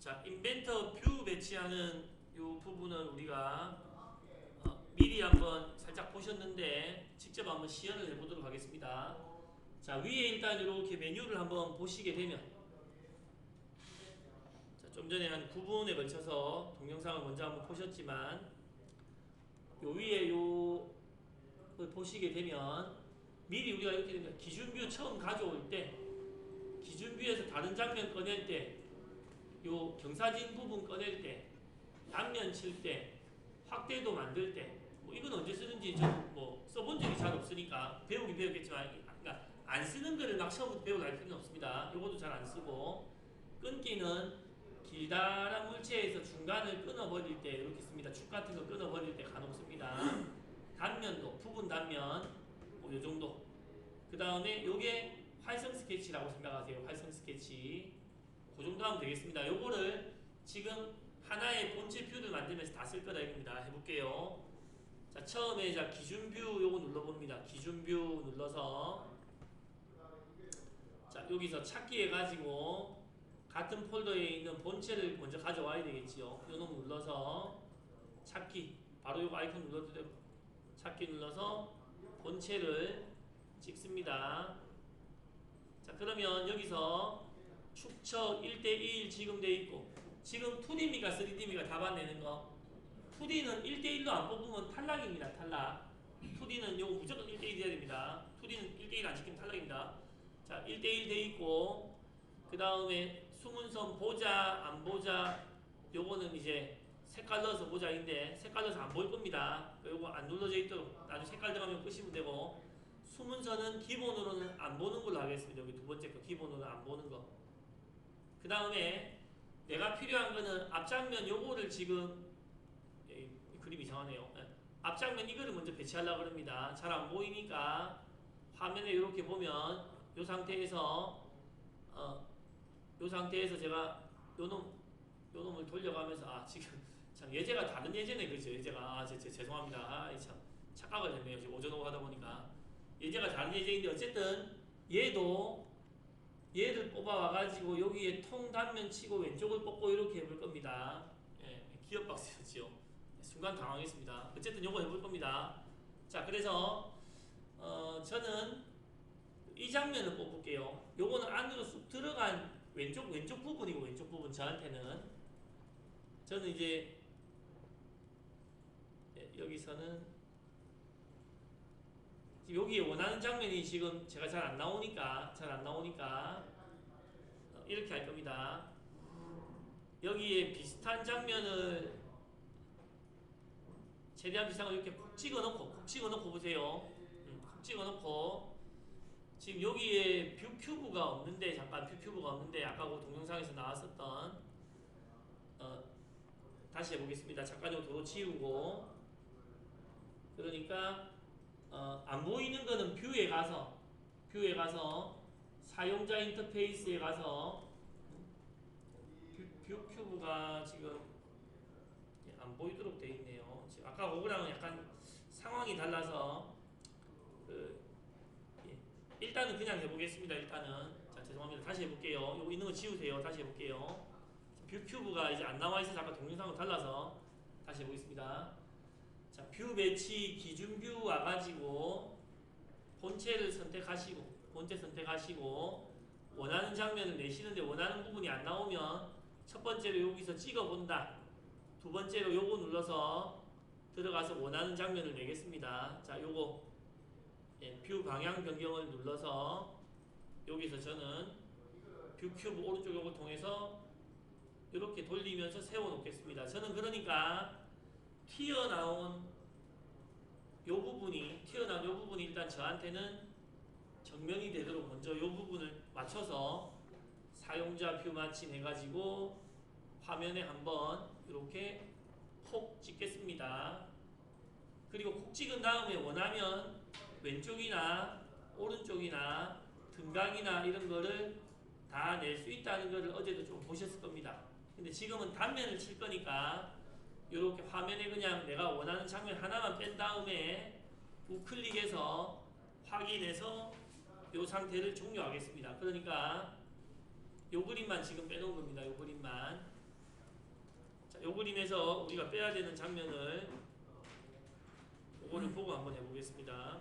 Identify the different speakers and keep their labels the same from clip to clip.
Speaker 1: 자, 인벤터 뷰 배치하는 이 부분은 우리가 미리 한번 살짝 보셨는데 직접 한번 시연을 해보도록 하겠습니다. 자, 위에 일단 이렇게 메뉴를 한번 보시게 되면 자, 좀 전에 한 9분에 걸쳐서 동영상을 먼저 한번 보셨지만 요 위에 요걸 보시게 되면 미리 우리가 이렇게 되면 기준뷰 처음 가져올 때 기준뷰에서 다른 장면 꺼낼 때 요 경사진 부분 꺼낼 때 단면 칠 때 확대도 만들 때 뭐 이건 언제 쓰는지 저는 뭐 써본 적이 잘 없으니까 배우긴 배웠겠지만 그러니까 안 쓰는 거를 막 처음부터 배우려 할 필요는 없습니다. 요것도 잘 안 쓰고 끊기는 길다란 물체에서 중간을 끊어버릴 때 이렇게 씁니다. 축 같은 거 끊어버릴 때 간혹 씁니다. 단면도 부분 단면 뭐 요 정도. 그 다음에 요게 활성 스케치라고 생각하세요. 활성 스케치. 그 정도 하면 되겠습니다. 요거를 지금 하나의 본체 뷰를 만들면서 다 쓸 거다 이겁니다. 해볼게요. 자, 처음에 자 기준 뷰 요거 눌러봅니다. 기준 뷰 눌러서 자, 여기서 찾기 해가지고 같은 폴더에 있는 본체를 먼저 가져와야 되겠지요. 요 놈 눌러서 찾기 바로 요거 아이콘 눌러도 되고 찾기 눌러서 본체를 찍습니다. 자, 그러면 여기서 축척 1대1 지금 돼 있고 지금 2D입니까 3D입니까 답안 내는 거 2D는 1대1로 안 뽑으면 탈락입니다. 탈락 2D는 요거 무조건 1대1 해야 됩니다. 2D는 1대1 안 지키면 탈락입니다. 자, 1대1 돼 있고 그 다음에 수문선 보자 안 보자 요거는 이제 색깔 넣어서 보자인데 색깔 넣어서 안 보일 겁니다. 요거 안 눌러져 있도록 나중에 색깔 들어가면 끄시면 되고 수문선은 기본으로는 안 보는 걸로 하겠습니다. 여기 두 번째 거 기본으로는 안 보는 거. 그 다음에 내가 필요한 거는 앞장면 요거를 지금 그림 이상하네요. 앞장면 이거를 먼저 배치하려고 합니다. 잘 안 보이니까 화면에 이렇게 보면 요 상태에서 요 상태에서 제가 요놈을 돌려가면서 지금 참 예제가 다른 예제네 그죠? 예제가 죄송합니다. 참 착각을 했네요. 지금 오전 오후 하다 보니까 예제가 다른 예제인데 어쨌든 얘를 뽑아와가지고 여기에 통 단면 치고 왼쪽을 뽑고 이렇게 해볼 겁니다. 예, 기업 박스였지요. 순간 당황했습니다. 어쨌든 요거 해볼 겁니다. 자, 그래서 저는 이 장면을 뽑을게요. 요거는 안으로 쑥 들어간 왼쪽 부분이고 왼쪽 부분 저한테는 저는 이제 여기서는 여기에 원하는 장면이 지금 제가 잘 안 나오니까 이렇게 할 겁니다. 여기에 비슷한 장면을 최대한 비슷한 걸 이렇게 콕 찍어놓고 보세요. 콕 찍어놓고 지금 여기에 뷰 큐브가 없는데 잠깐 뷰 큐브가 없는데 아까 그 동영상에서 나왔었던 다시 해보겠습니다. 잠깐 요 도로 지우고 그러니까 안 보이는 거는 뷰에 가서 사용자 인터페이스에 가서 뷰 큐브가 지금 안 보이도록 되어 있네요. 지금 아까 그거랑은 약간 상황이 달라서 일단은 그냥 해보겠습니다. 일단은 자 죄송합니다. 다시 해볼게요. 이거 있는 거 지우세요. 다시 해볼게요. 뷰 큐브가 이제 안 나와 있어서 아까 동영상과 달라서 다시 해보겠습니다. 자, 뷰 매치 기준 뷰 와가지고 본체를 선택하시고 원하는 장면을 내시는데 원하는 부분이 안 나오면 첫 번째로 여기서 찍어본다. 두 번째로 요거 눌러서 들어가서 원하는 장면을 내겠습니다. 자, 요거 뷰 방향 변경을 눌러서 여기서 저는 뷰 큐브 오른쪽 요거 통해서 이렇게 돌리면서 세워 놓겠습니다. 저는 그러니까 튀어나온 요 부분이 일단 저한테는 정면이 되도록 먼저 요 부분을 맞춰서 사용자 뷰 마침 해가지고 화면에 한번 이렇게 콕 찍겠습니다. 그리고 콕 찍은 다음에 원하면 왼쪽이나 오른쪽이나 등각이나 이런 거를 다 낼 수 있다는 거를 어제도 좀 보셨을 겁니다. 근데 지금은 단면을 칠 거니까 이렇게 화면에 그냥 내가 원하는 장면 하나만 뺀 다음에 우클릭해서 확인해서 이 상태를 종료하겠습니다. 그러니까 요 그림만 지금 빼놓은 겁니다. 요 그림만. 그림에서 우리가 빼야 되는 장면을 그거를 보고 한번 해보겠습니다.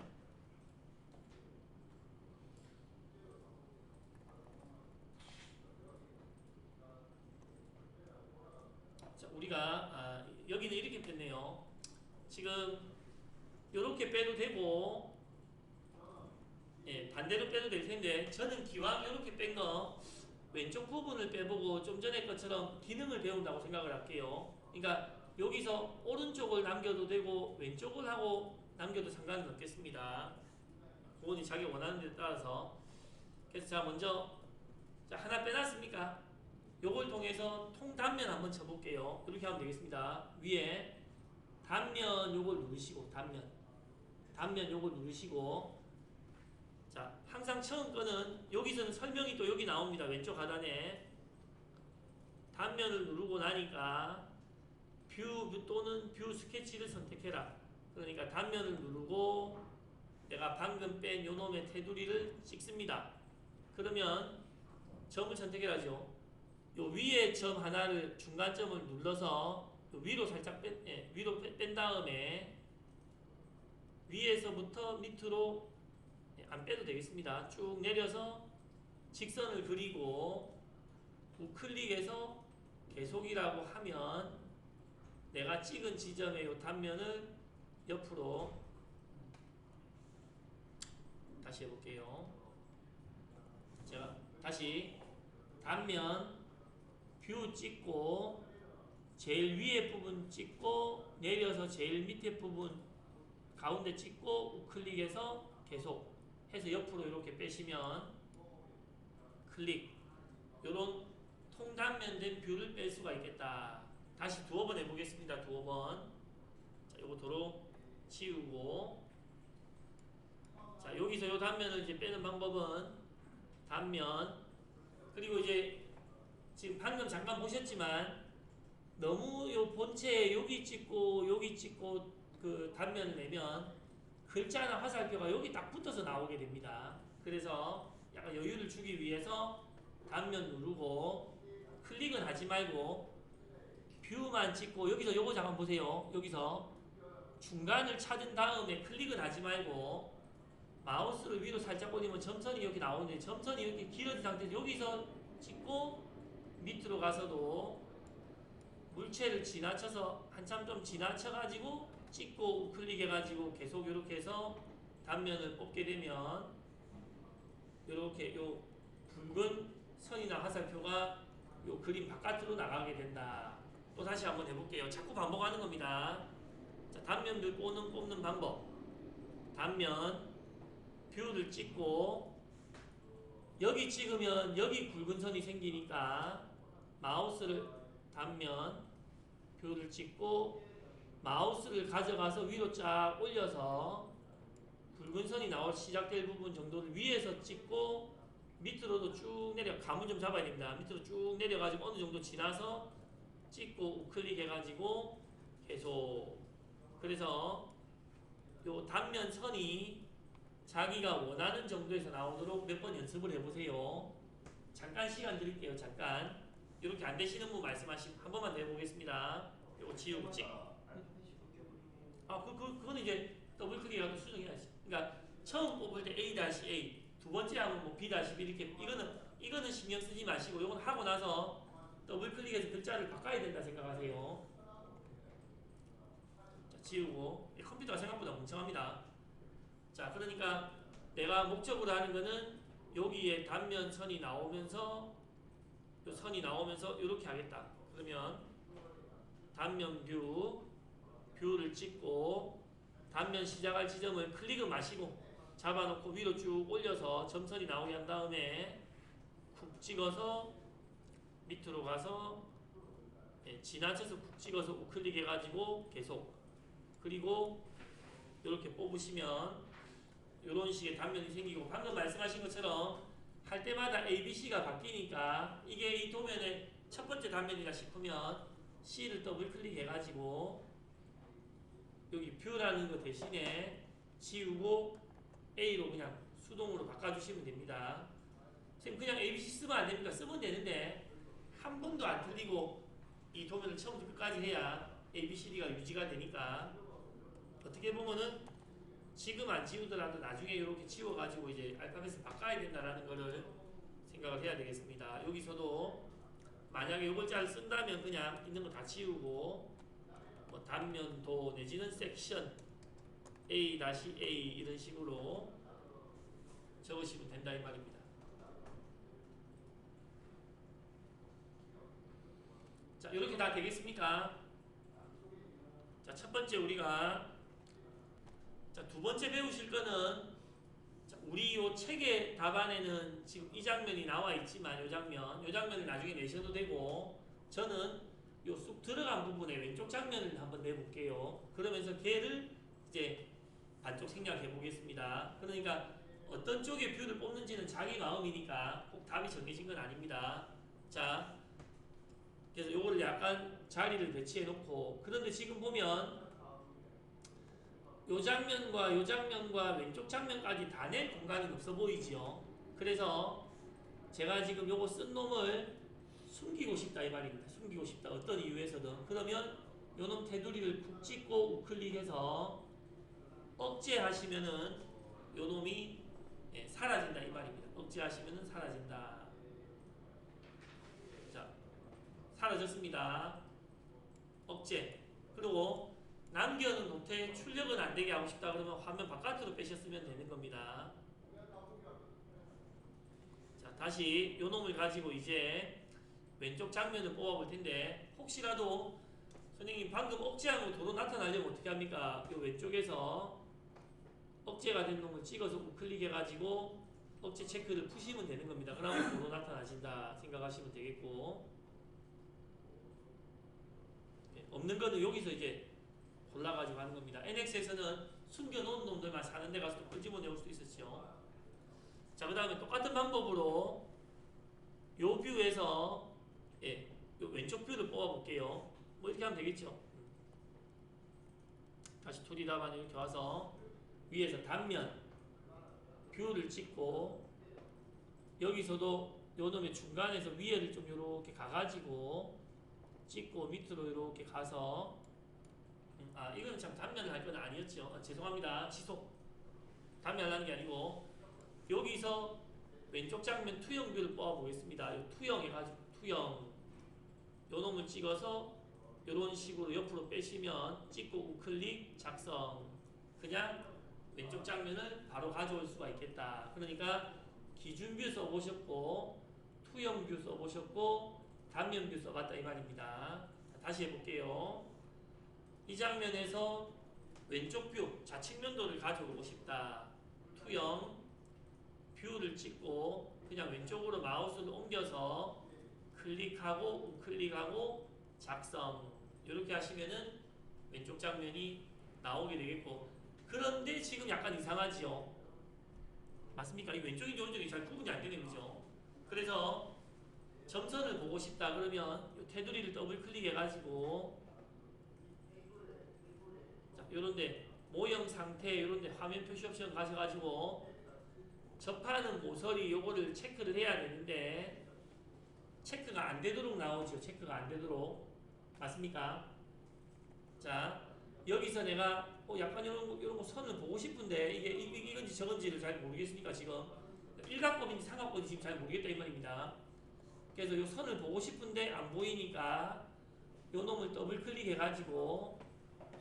Speaker 1: 자, 우리가 여기는 이렇게 뺐네요. 지금 이렇게 빼도 되고, 예, 반대로 빼도 될 텐데 저는 기왕 이렇게 뺀 거 왼쪽 부분을 빼보고 좀 전에 것처럼 기능을 배운다고 생각을 할게요. 그러니까 여기서 오른쪽을 남겨도 되고 왼쪽을 하고 남겨도 상관은 없겠습니다. 그건 자기 원하는 데 따라서. 그래서 자, 먼저 자, 하나 빼놨습니까? 요걸 통해서 통단면 한번 쳐볼게요. 이렇게 하면 되겠습니다. 위에 단면 요걸 누르시고, 단면 요걸 누르시고, 자, 항상 처음 거는 여기서는 설명이 또 여기 나옵니다. 왼쪽 하단에 단면을 누르고 나니까 뷰 또는 뷰 스케치를 선택해라. 그러니까 단면을 누르고 내가 방금 뺀 요놈의 테두리를 찍습니다. 그러면 점을 선택해야죠. 요 위에 점 하나를 중간점을 눌러서 위로 살짝 위로 뺀 다음에 위에서부터 밑으로 안 빼도 되겠습니다. 쭉 내려서 직선을 그리고 우클릭해서 계속이라고 하면 내가 찍은 지점의 요 단면을 옆으로 다시 해볼게요. 제가 다시 단면 뷰 찍고 제일 위에 부분 찍고 내려서 제일 밑에 부분 가운데 찍고 우클릭해서 계속 해서 옆으로 이렇게 빼시면 클릭, 요런 통단면된 뷰를 뺄 수가 있겠다. 다시 두어 번 해보겠습니다. 두어 번. 자, 요거 도로 치우고, 자, 여기서 요 단면을 이제 빼는 방법은 단면, 그리고 이제 지금 방금 잠깐 보셨지만 너무 요 본체에 여기 찍고 그 단면을 내면 글자나 화살표가 여기 딱 붙어서 나오게 됩니다. 그래서 약간 여유를 주기 위해서 단면 누르고 클릭은 하지 말고 뷰만 찍고, 여기서 요거 잠깐 보세요. 여기서 중간을 찾은 다음에 클릭은 하지 말고 마우스를 위로 살짝 올리면 점선이 이렇게 나오는데 점선이 이렇게 길어진 상태에서 여기서 찍고 밑으로 가서도 물체를 지나쳐서 한참 좀 지나쳐가지고 찍고 클릭해가지고 계속 이렇게 해서 단면을 뽑게 되면 이렇게 요 붉은 선이나 화살표가 요 그림 바깥으로 나가게 된다. 또 다시 한번 해볼게요. 자꾸 반복하는 겁니다. 자, 단면들 뽑는 방법. 단면 뷰를 찍고 여기 찍으면 여기 굵은 선이 생기니까 마우스를 단면 뷰를 찍고 마우스를 가져가서 위로 쫙 올려서 굵은 선이 시작될 부분 정도를 위에서 찍고 밑으로도 쭉 내려, 감을 좀 잡아야 됩니다. 밑으로 쭉 내려가지고 어느 정도 지나서 찍고 우클릭 해가지고 계속, 그래서 요 단면 선이 자기가 원하는 정도에서 나오도록 몇 번 연습을 해보세요. 잠깐 시간 드릴게요. 잠깐. 이렇게 안 되시는 분 말씀하시면 한 번만 더 해보겠습니다. 요거 지우고 찍. 그거는 이제 더블 클릭하고 수정해야지. 그러니까 처음 뽑을 때 A-A, 두 번째 하면 뭐 B-B 이렇게, 이거는 신경 쓰지 마시고 요건 하고 나서 더블 클릭해서 글자를 바꿔야 된다 생각하세요. 자, 지우고. 컴퓨터가 생각보다 멍청합니다. 자, 그러니까 내가 목적으로 하는 거는 여기에 단면 선이 나오면서 요 선이 나오면서 이렇게 하겠다. 그러면 단면 뷰를 찍고 단면 시작할 지점을 클릭을 마시고 잡아놓고 위로 쭉 올려서 점선이 나오게 한 다음에 쿡 찍어서 밑으로 가서 지나쳐서 쿡 찍어서 우클릭 해가지고 계속, 그리고 이렇게 뽑으시면 이런 식의 단면이 생기고, 방금 말씀하신 것처럼 할 때마다 ABC가 바뀌니까 이게 이 도면의 첫 번째 단면이다 싶으면 C를 더블 클릭해가지고 여기 뷰라는 거 대신에 지우고 A로 그냥 수동으로 바꿔주시면 됩니다. 선생님 그냥 ABC 쓰면 안 됩니까? 쓰면 되는데 한 번도 안 틀리고 이 도면을 처음부터 끝까지 해야 ABCD가 유지가 되니까 어떻게 보면은 지금 안 지우더라도 나중에 이렇게 지워가지고 이제 알파벳을 바꿔야 된다라는 거를 생각을 해야 되겠습니다. 여기서도 만약에 요 글자를 쓴다면 그냥 있는 거 다 지우고 뭐 단면도 내지는 섹션 A-A 이런 식으로 적으시면 된다 이 말입니다. 자, 이렇게 다 되겠습니까? 자, 첫 번째 우리가 자, 두 번째 배우실 거는 자, 우리 요 책의 답안에는 지금 이 장면이 나와 있지만 요 장면을 나중에 내셔도 되고 저는 요 쑥 들어간 부분에 왼쪽 장면을 한번 내볼게요. 그러면서 걔를 이제 반쪽 생략해 보겠습니다. 그러니까 어떤 쪽의 뷰를 뽑는지는 자기 마음이니까 꼭 답이 정해진 건 아닙니다. 자, 그래서 요거를 약간 자리를 배치해 놓고 그런데 지금 보면 요 장면과 왼쪽 장면까지 다 낼 공간은 없어 보이지요. 그래서 제가 지금 요거 쓴 놈을 숨기고 싶다 이 말입니다. 숨기고 싶다. 어떤 이유에서든. 그러면 요 놈 테두리를 쿡 찍고 우클릭해서 억제하시면은 요 놈이 사라진다 이 말입니다. 억제하시면은 사라진다. 자, 사라졌습니다. 억제. 그리고 남겨놓은 노트에 출력은 안 되게 하고 싶다 그러면 화면 바깥으로 빼셨으면 되는 겁니다. 자, 다시 요 놈을 가지고 이제 왼쪽 장면을 뽑아볼 텐데 혹시라도 선생님 방금 억제한 거 도로 나타나려면 어떻게 합니까? 요 왼쪽에서 억제가 된 놈을 찍어서 우클릭해가지고 억제 체크를 푸시면 되는 겁니다. 그러면 도로 나타나신다 생각하시면 되겠고 없는 거는 여기서 이제 골라가지고 하는 겁니다. NX에서는 숨겨놓은 놈들만 사는 데 가서 또 끄집어내올 수도 있었죠. 자, 그 다음에 똑같은 방법으로 요 뷰에서 요 왼쪽 뷰를 뽑아볼게요. 뭐 이렇게 하면 되겠죠. 다시 2D 답안 이렇게 와서 위에서 단면 뷰를 찍고 여기서도 요 놈의 중간에서 위에를 좀 이렇게 가가지고 찍고 밑으로 이렇게 가서 이거는 참 단면을 할 건 아니었죠. 죄송합니다. 지속. 단면 하는 게 아니고 여기서 왼쪽 장면 투영 뷰를 뽑아보겠습니다. 이 투영 해가지고 투영 요 놈을 찍어서 이런 식으로 옆으로 빼시면 찍고 우클릭 작성 그냥 왼쪽 장면을 바로 가져올 수가 있겠다. 그러니까 기준 뷰 써보셨고 투영 뷰 써보셨고 단면 뷰 써봤다 이 말입니다. 다시 해볼게요. 이 장면에서 왼쪽 뷰 좌측면도를 가져오고 싶다. 투영 뷰를 찍고 그냥 왼쪽으로 마우스를 옮겨서 클릭하고 우클릭하고 작성 이렇게 하시면은 왼쪽 장면이 나오게 되겠고 그런데 지금 약간 이상하지요. 맞습니까? 이 왼쪽인지 오른쪽인지 잘 구분이 안 되는 거죠. 그래서 점선을 보고 싶다 그러면 이 테두리를 더블 클릭해가지고 자, 요런데 모형 상태 요런데 화면 표시 옵션 가셔가지고 접하는 모서리 요거를 체크를 해야 되는데 체크가 안 되도록 나오죠. 체크가 안 되도록. 맞습니까? 자, 여기서 내가 약간 이런 거 선을 보고 싶은데 이게 이건지 저건지를 잘 모르겠으니까 지금 일각법인지 삼각법인지 지금 잘 모르겠다 이 말입니다. 그래서 이 선을 보고 싶은데 안 보이니까 요 놈을 더블 클릭해가지고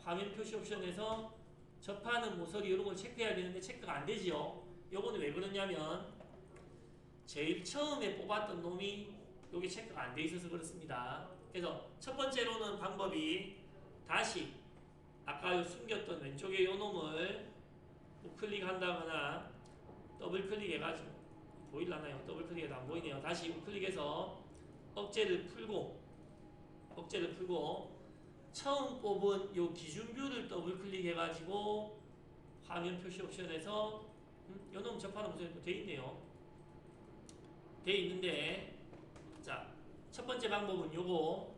Speaker 1: 화면 표시 옵션에서 접하는 모서리 이런 걸 체크해야 되는데 체크가 안 되지요. 요거는 왜 그러냐면 제일 처음에 뽑았던 놈이 요게 체크가 안 돼 있어서 그렇습니다. 그래서 첫 번째로는 방법이 다시 아까 요 숨겼던 왼쪽에 요 놈을 우클릭한다거나 더블 클릭해가지고 보일라나요? 더블 클릭해도 안 보이네요. 다시 우클릭해서 억제를 풀고 처음 뽑은 요 기준뷰를 더블 클릭해가지고 화면 표시 옵션에서 요 놈 접하는 모습이 또 돼 있네요. 돼 있는데 자, 첫 번째 방법은 요거.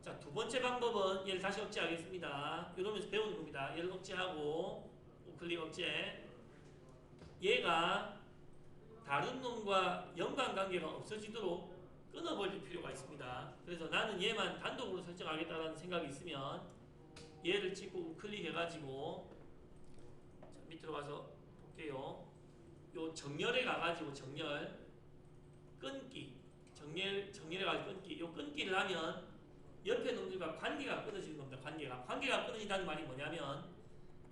Speaker 1: 자, 두 번째 방법은 얘를 다시 억제하겠습니다. 이러면서 배우는 겁니다. 얘를 억제하고 우클릭 억제. 얘가 다른 놈과 연관관계가 없어지도록 끊어버릴 필요가 있습니다. 그래서 나는 얘만 단독으로 설정하겠다라는 생각이 있으면 얘를 찍고 우클릭해가지고 자, 밑으로 가서 볼게요. 요 정렬에 가가지고 정렬 끊기 정렬에 가지고 끊기 요 끊기를 하면 옆에 놈들과 관계가 끊어지는 겁니다. 관계가 끊어진다는 말이 뭐냐면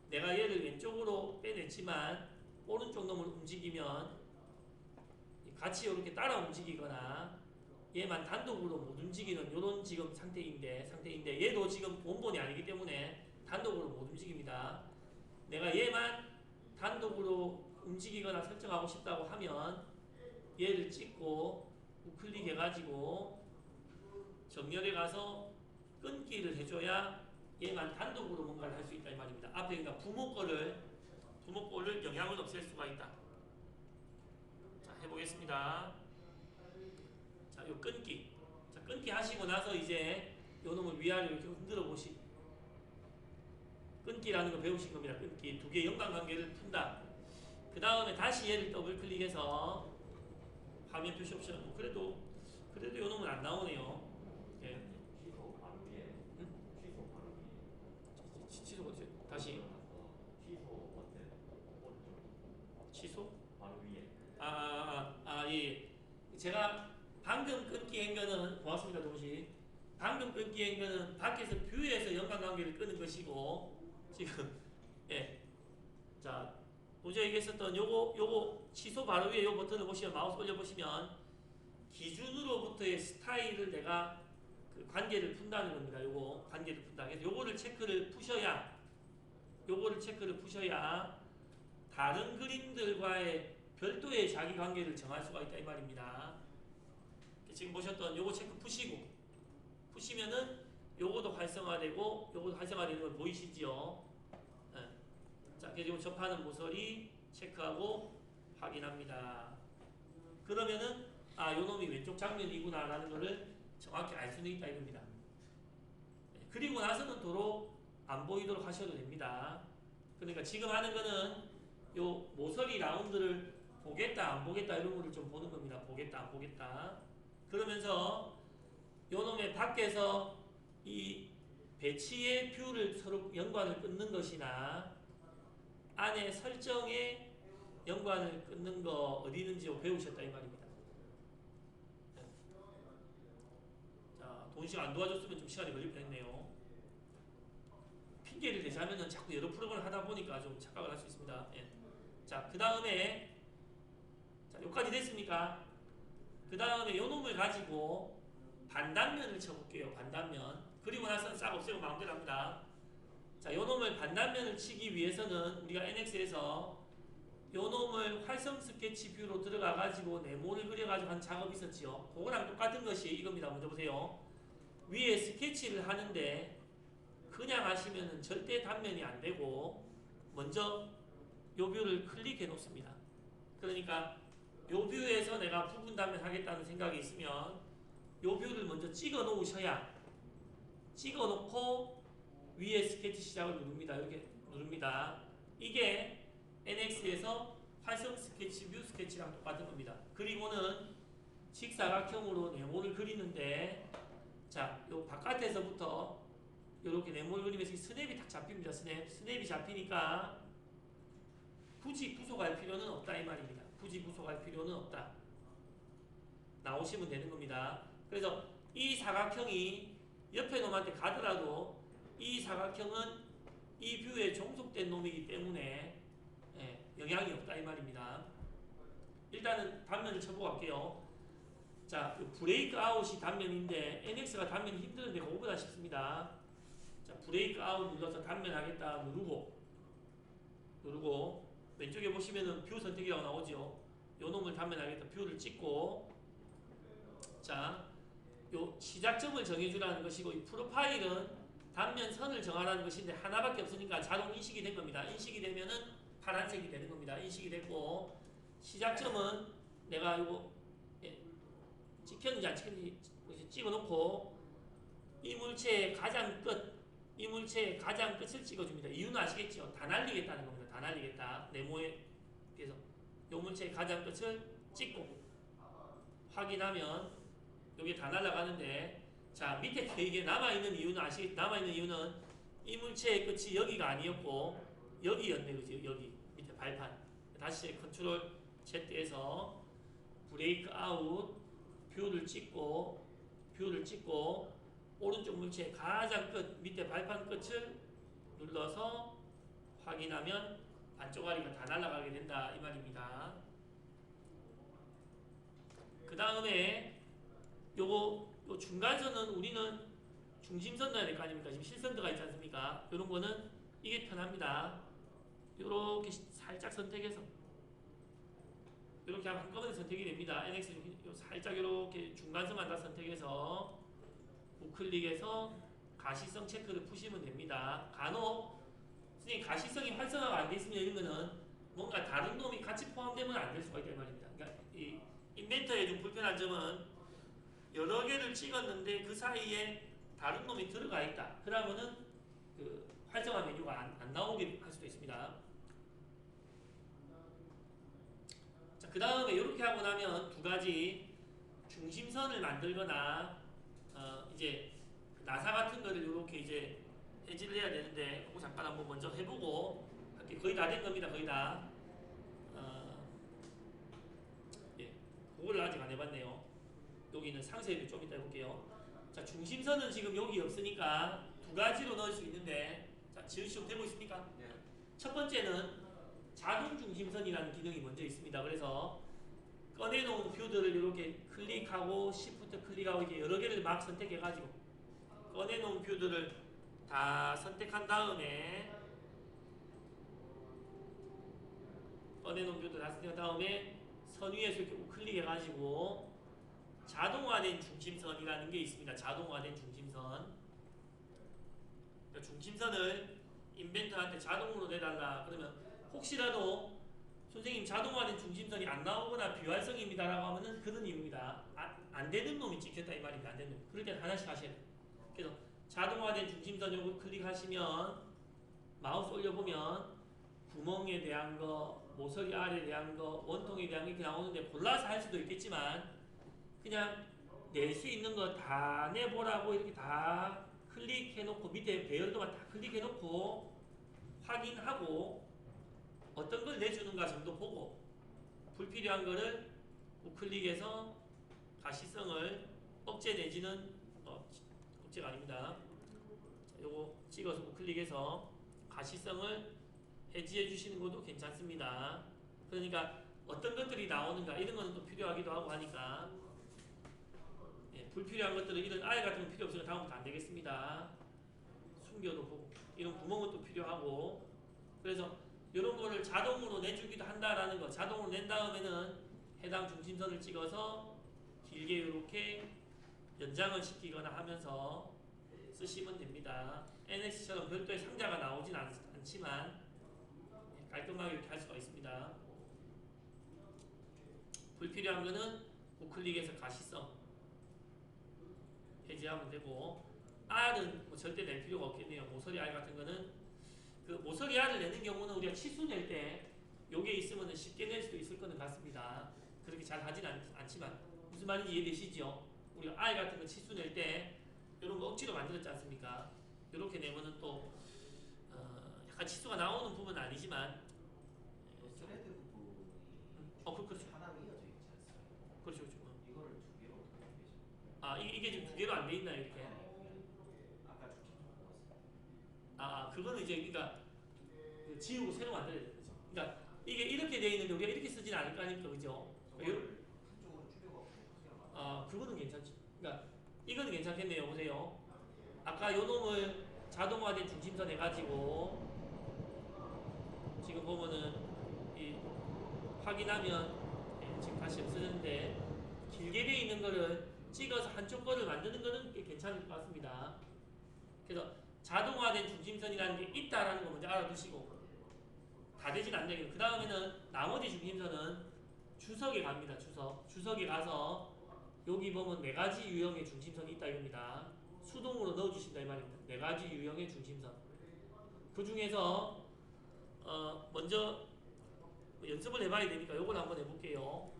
Speaker 1: 내가 얘를 왼쪽으로 빼냈지만 오른쪽 놈을 움직이면 같이 이렇게 따라 움직이거나 얘만 단독으로 못 움직이는 이런 지금 상태인데 얘도 지금 원본이 아니기 때문에 단독으로 못 움직입니다. 내가 얘만 단독으로 움직이거나 설정하고 싶다고 하면 얘를 찍고 우클릭 해가지고 정렬에 가서 끊기를 해줘야 얘만 단독으로 뭔가를 할 수 있다 이 말입니다. 앞에 그러니까 부모 거를 영향을 없앨 수가 있다. 자, 해보겠습니다. 자, 요 끊기. 자, 끊기 하시고 나서 이제 요 놈을 위아래로 이렇게 흔들어 보시. 끊기라는 거 배우신 겁니다. 끊기. 두 개의 연관관계를 푼다. 그 다음에 다시 얘를 더블 클릭해서 화면 표시 옵션. 그래도 요 놈은 안 나오네요. 예. 취소 어디? 다시. 취소? 예. 제가 방금 끊기 행변은 고맙습니다, 동시. 방금 끊기 행변은 밖에서 뷰에서 연관관계를 끄는 것이고 지금 예. 자, 어제 얘기했었던 요거 취소 바로 위에 요 버튼을 보시면 마우스 올려 보시면 기준으로부터의 스타일을 내가 그 관계를 푼다는 겁니다. 요거 관계를 푼다. 그래서 요거를 체크를 푸셔야 다른 그림들과의 별도의 자기 관계를 정할 수가 있다 이 말입니다. 지금 보셨던 요거 체크 푸시면은 요거도 활성화되고 요거도 활성화되는 걸 보이시지요? 네. 자, 그래서 접하는 모서리 체크하고 확인합니다. 그러면은 요 놈이 왼쪽 장면이구나 라는 거를 정확히 알 수는 있다 이겁니다. 네. 그리고 나서는 도로 안 보이도록 하셔도 됩니다. 그러니까 지금 하는 거는 요 모서리 라운드를 보겠다 안 보겠다 이런 거를 좀 보는 겁니다. 보겠다 안 보겠다. 그러면서 요 놈의 밖에서 이 배치의 뷰를 서로 연관을 끊는 것이나 안에 설정에 연관을 끊는 거 어디 있는지 배우셨다 이 말입니다. 자, 동시가 안 도와줬으면 좀 시간이 걸릴 뻔했네요. 핑계를 대자면은 자꾸 여러 프로그램을 하다 보니까 좀 착각을 할 수 있습니다. 예. 자, 그 다음에 자, 여기까지 됐습니까? 그 다음에 요 놈을 가지고 반단면을 쳐볼게요. 반단면. 그리고 나서는 싹 없애고 마음대로 합니다. 자, 요 놈을 반단면을 치기 위해서는 우리가 NX에서 요 놈을 활성 스케치 뷰로 들어가가지고 네모를 그려가지고 한 작업이 있었지요. 그거랑 똑같은 것이 이겁니다. 먼저 보세요. 위에 스케치를 하는데 그냥 하시면은 절대 단면이 안 되고 먼저 요 뷰를 클릭해 놓습니다. 그러니까 요 뷰에서 내가 부분 단면 하겠다는 생각이 있으면 요 뷰를 먼저 찍어 놓으셔야 찍어 놓고 위에 스케치 시작을 누릅니다. 이렇게 누릅니다. 이게 NX에서 활성 스케치 뷰 스케치랑 똑같은 겁니다. 그리고는 직사각형으로 네모를 그리는데 자, 요 바깥에서부터 이렇게 네모를 그리면서 스냅이 딱 잡힙니다. 스냅이 잡히니까 굳이 부속할 필요는 없다 이 말입니다. 굳이 부속할 필요는 없다. 나오시면 되는 겁니다. 그래서 이 사각형이 옆에 놈한테 가더라도 이 사각형은 이 뷰에 종속된 놈이기 때문에 영향이 없다 이 말입니다. 일단은 단면을 쳐보고 갈게요. 자, 브레이크 아웃이 단면인데 NX가 단면이 힘드는데 그거보다 쉽습니다. 자, 브레이크 아웃 눌러서 단면 하겠다 누르고 왼쪽에 보시면은 뷰 선택이라고 나오죠. 요 놈을 단면 하겠다 뷰를 찍고 자, 요 시작점을 정해주라는 것이고 이 프로파일은 단면 선을 정하라는 것인데 하나밖에 없으니까 자동 인식이 된 겁니다. 인식이 되면은 파란색이 되는 겁니다. 인식이 됐고 시작점은 내가 이거 찍혔는지 안 찍혔는지 찍어놓고 이 물체의 가장 끝을 찍어줍니다. 이유는 아시겠죠? 다 날리겠다는 겁니다. 다 날리겠다. 네모에 그래서 이 물체의 가장 끝을 찍고 확인하면 요게 다 날아가는데 자 밑에 이게 남아있는 이유는 남아있는 이유는 이 물체의 끝이 여기가 아니었고 여기였네 그죠 여기 밑에 발판 다시 컨트롤 Z에서 브레이크 아웃 뷰를 찍고 오른쪽 물체의 가장 끝 밑에 발판 끝을 눌러서 확인하면 반쪽아리가 다 날아가게 된다 이 말입니다. 그 다음에 요 중간선은 우리는 중심선 넣어야 될 거 아닙니까? 지금 실선드가 있지 않습니까? 요런 거는 이게 편합니다. 요렇게 살짝 선택해서 요렇게 하면 한꺼번에 선택이 됩니다. NX 살짝 요렇게 중간선만 다 선택해서 우클릭해서 가시성 체크를 푸시면 됩니다. 간혹 선생님 가시성이 활성화가 안 돼 있으면 이런 거는 뭔가 다른 놈이 같이 포함되면 안 될 수가 있단 말입니다. 그러니까 이 인벤터의 좀 불편한 점은 여러 개를 찍었는데 그 사이에 다른 놈이 들어가 있다. 그러면은 그 활성화 메뉴가 안 나오게 할 수도 있습니다. 자, 그 다음에 이렇게 하고 나면 두 가지 중심선을 만들거나 이제 나사 같은 거를 이렇게 이제 해지를 해야 되는데 그거 잠깐 한번 먼저 해보고 거의 다 된 겁니다. 거의 다. 예, 그걸 아직 안 해봤네요. 여기는 상세히도 좀 이따 해볼게요. 자, 중심선은 지금 여기 없으니까 두 가지로 넣을 수 있는데 자, 지으시면 되고 있습니까?
Speaker 2: 네.
Speaker 1: 첫 번째는 자동 중심선이라는 기능이 먼저 있습니다. 그래서 꺼내놓은 뷰들을 이렇게 클릭하고 Shift 클릭하고 이렇게 여러 개를 막 선택해가지고 꺼내놓은 뷰들을 다 선택한 다음에 선 위에서 이렇게 우클릭해가지고 자동화된 중심선이라는 게 있습니다. 자동화된 중심선. 그러니까 중심선을 인벤터한테 자동으로 내달라. 그러면 혹시라도 선생님 자동화된 중심선이 안 나오거나 비활성입니다 라고 하면은 그런 이유입니다. 안 되는 놈이 찍혔다 이 말입니다. 안 되는 놈. 그럴 땐 하나씩 하셔야 돼요. 그래서 자동화된 중심선 요거 클릭하시면 마우스 올려보면 구멍에 대한 거, 모서리 아래에 대한 거, 원통에 대한 거 이렇게 나오는데 골라서 할 수도 있겠지만 그냥 낼 수 있는 거 다 내보라고 이렇게 다 클릭해놓고 밑에 배열도만 다 클릭해놓고 확인하고 어떤 걸 내주는가 정도 보고 불필요한 거를 우클릭해서 가시성을 억제 내지는 억제가 아닙니다. 자, 요거 찍어서 우클릭해서 가시성을 해지해 주시는 것도 괜찮습니다. 그러니까 어떤 것들이 나오는가 이런 거는 또 필요하기도 하고 하니까 예, 불필요한 것들은 이런 아예 같은 건 필요 없으면 다음부터 안 되겠습니다. 숨겨도 보고 이런 구멍은 또 필요하고 그래서 이런 거를 자동으로 내주기도 한다라는 거 자동으로 낸 다음에는 해당 중심선을 찍어서 길게 이렇게 연장을 시키거나 하면서 쓰시면 됩니다. NX처럼 별도의 상자가 나오진 않지만 깔끔하게 이렇게 할 수가 있습니다. 불필요한 거는 우클릭해서 가시성 해제하면 되고 R은 뭐 절대 낼 필요가 없겠네요. 모서리 R 같은 거는 그 모서리 R을 내는 경우는 우리가 치수 낼 때 요게 있으면 쉽게 낼 수도 있을 거는 같습니다. 그렇게 잘 하진 않지만 무슨 말인지 이해되시죠? 우리가 R 같은 거 치수 낼 때 이런 거 억지로 만들었지 않습니까? 이렇게 내면은 또 약간 치수가 나오는 부분은 아니지만
Speaker 2: 스레드 부분이
Speaker 1: 그렇죠.
Speaker 2: 하나로 이어져 있지 않습니까?
Speaker 1: 그렇죠.
Speaker 2: 이거를 두 개로 어떻게 되죠?
Speaker 1: 이게 지금 두 개로 안 돼 있나요 이렇게?
Speaker 2: 아까 주킨 좀 먹었어요.
Speaker 1: 그거는 이제 그러니까 지우고 새로 만들어야 되는 거죠. 그러니까 이게 이렇게 돼 있는데 우리가 이렇게 쓰진 않을 거 아닙니까, 그죠?
Speaker 2: 한쪽으로 줄여갖고
Speaker 1: 그거는 괜찮죠. 그러니까 이거는 괜찮겠네요. 보세요. 아까 요 놈을 자동화된 중심선 해가지고 지금 보면은 이 확인하면 지금 다시 없어졌는데 길게 돼 있는 거를 찍어서 한쪽 거를 만드는 거는 괜찮을 것 같습니다. 그래서 자동화된 중심선이라는 게 있다라는 거 먼저 알아두시고 다 되진 않네요. 그 다음에는 나머지 중심선은 주석에 갑니다. 주석에 가서 여기 보면 4가지 유형의 중심선이 있다 이겁니다. 수동으로 넣어주신다 이 말입니다. 4가지 유형의 중심선. 그 중에서 먼저 연습을 해봐야 되니까 요걸 한번 해볼게요.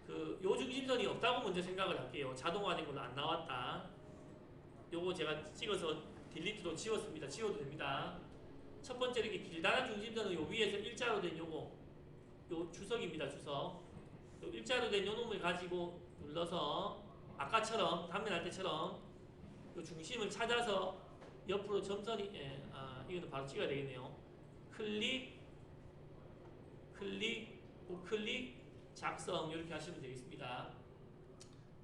Speaker 1: 요 중심선이 없다고 먼저 생각을 할게요. 자동화된 걸로 안 나왔다. 요거 제가 찍어서 딜리트로 지웠습니다. 지워도 됩니다. 첫 번째 이렇게 길다란 중심선은 요 위에서 일자로 된 요거 요 주석입니다. 주석. 요 일자로 된 요 놈을 가지고 눌러서 아까처럼 단면할 때처럼 요 중심을 찾아서 옆으로 점선이 이거는 바로 찍어야 되겠네요. 클릭, 클릭, 우클릭, 작성 이렇게 하시면 되겠습니다.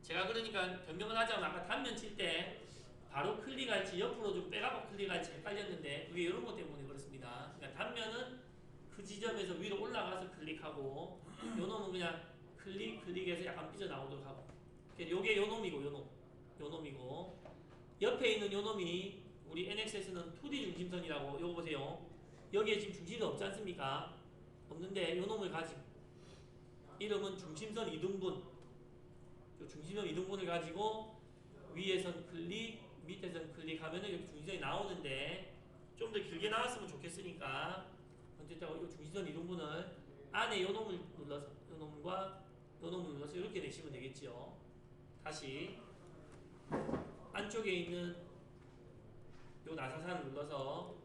Speaker 1: 제가 그러니까 변경을 하자면 아까 단면 칠 때 바로 클릭할지 옆으로 좀 빼가고 클릭할지 헷갈렸는데 그게 이런 것 때문에 그렇습니다. 그러니까 단면은 그 지점에서 위로 올라가서 클릭하고 요 놈은 그냥 클릭해서 약간 삐져나오도록 하고 요게 요 놈이고 요 놈이고 옆에 있는 요 놈이 우리 NXS는 2D 중심선이라고 요거 보세요. 여기에 지금 중심이 없지 않습니까? 없는데 요 놈을 가지고 이름은 중심선 이등분 요 중심선 이등분을 가지고 위에선 클릭 밑에선 클릭하면은 여기 중심선이 나오는데 좀 더 길게 나왔으면 좋겠으니까 어쨌든 요 중심선 이등분을 안에 요 놈을 눌러서 요 놈과 요 놈을 눌러서 이렇게 내시면 되겠지요. 다시 안쪽에 있는 요 나사산을 눌러서